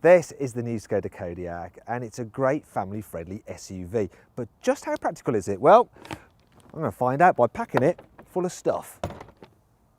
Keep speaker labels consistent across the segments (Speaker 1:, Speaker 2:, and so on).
Speaker 1: This is the new Skoda Kodiaq, and it's a great family-friendly SUV. But just how practical is it? Well, I'm going to find out by packing it full of stuff.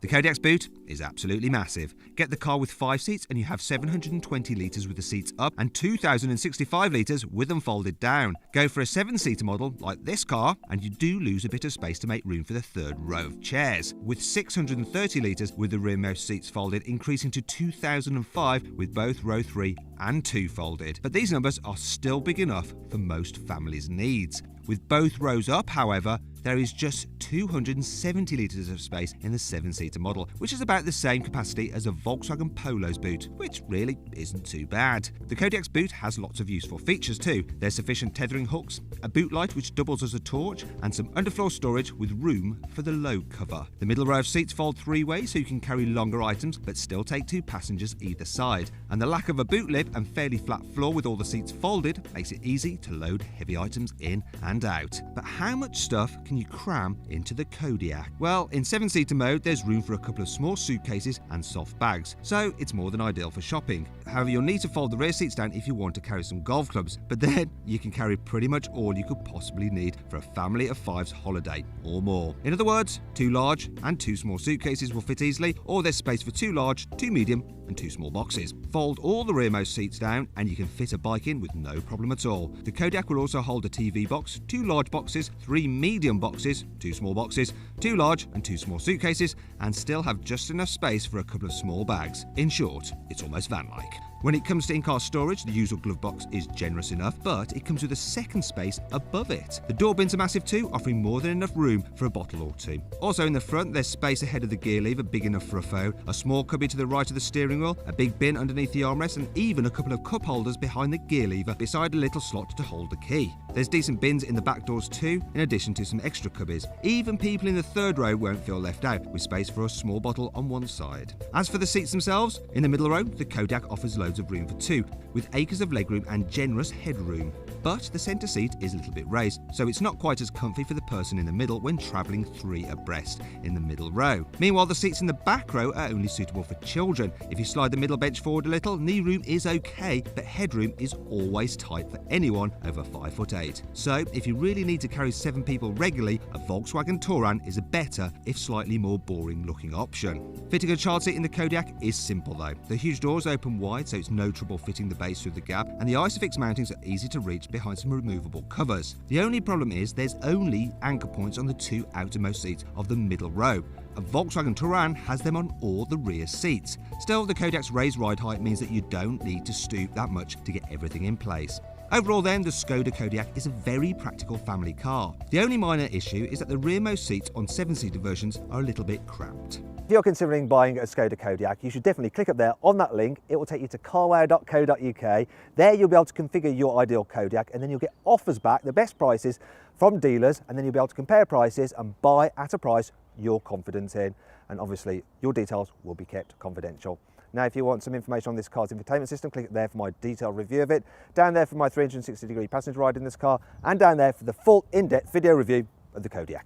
Speaker 2: The Kodiaq's boot is absolutely massive. Get the car with 5 seats and you have 720 litres with the seats up and 2,065 litres with them folded down. Go for a 7-seater model like this car and you do lose a bit of space to make room for the third row of chairs, with 630 litres with the rearmost seats folded, increasing to 2,005 with both row 3 and 2 folded. But these numbers are still big enough for most families' needs. With both rows up, however, there is just 270 litres of space in the 7-seater model, which is about the same capacity as a Volkswagen Polo's boot, which really isn't too bad. The Kodiaq's boot has lots of useful features too. There's sufficient tethering hooks, a boot light which doubles as a torch, and some underfloor storage with room for the load cover. The middle row of seats fold 3 ways so you can carry longer items but still take 2 passengers either side. And the lack of a boot lip and fairly flat floor with all the seats folded makes it easy to load heavy items in and out. But how much stuff can you cram into the Kodiaq? Well, in 7-seater mode, there's room for a couple of small suitcases and soft bags, so it's more than ideal for shopping. However, you'll need to fold the rear seats down if you want to carry some golf clubs, but then you can carry pretty much all you could possibly need for a family of 5's holiday or more. In other words, 2 large and 2 small suitcases will fit easily, or there's space for 2 large, 2 medium and 2 small boxes. Fold all the rearmost seats down and you can fit a bike in with no problem at all. The Kodiaq will also hold a TV box, 2 large boxes, 3 medium boxes, 2 small boxes, 2 large and 2 small suitcases, and still have just enough space for a couple of small bags. In short, it's almost van-like. When it comes to in-car storage, the usual glove box is generous enough, but it comes with a second space above it. The door bins are massive too, offering more than enough room for a bottle or 2. Also in the front, there's space ahead of the gear lever, big enough for a phone, a small cubby to the right of the steering wheel, a big bin underneath the armrest, and even a couple of cup holders behind the gear lever beside a little slot to hold the key. There's decent bins in the back doors too, in addition to some extra cubbies. Even people in the third row won't feel left out, with space for a small bottle on one side. As for the seats themselves, in the middle row, the Kodiaq offers loads of room for 2, with acres of legroom and generous headroom. But the centre seat is a little bit raised, so it's not quite as comfy for the person in the middle when travelling 3 abreast in the middle row. Meanwhile, the seats in the back row are only suitable for children. If you slide the middle bench forward a little, knee room is okay, but headroom is always tight for anyone over 5'8". So if you really need to carry 7 people regularly, a Volkswagen Touran is a better, if slightly more boring looking option. Fitting a child seat in the Kodiaq is simple though. The huge doors open wide, so it's no trouble fitting the base through the gap, and the ISOFIX mountings are easy to reach behind some removable covers. The only problem is there's only anchor points on the 2 outermost seats of the middle row. A Volkswagen Touran has them on all the rear seats. Still, the Kodiaq's raised ride height means that you don't need to stoop that much to get everything in place. Overall then, the Skoda Kodiaq is a very practical family car. The only minor issue is that the rearmost seats on 7-seater versions are a little bit cramped.
Speaker 1: If you're considering buying a Skoda Kodiaq, you should definitely click up there on that link. It will take you to carwow.co.uk. There you'll be able to configure your ideal Kodiaq, and then you'll get offers back, the best prices from dealers, and then you'll be able to compare prices and buy at a price you're confident in. And obviously your details will be kept confidential. Now, if you want some information on this car's infotainment system, click there for my detailed review of it, down there for my 360-degree passenger ride in this car, and down there for the full in-depth video review of the Kodiaq.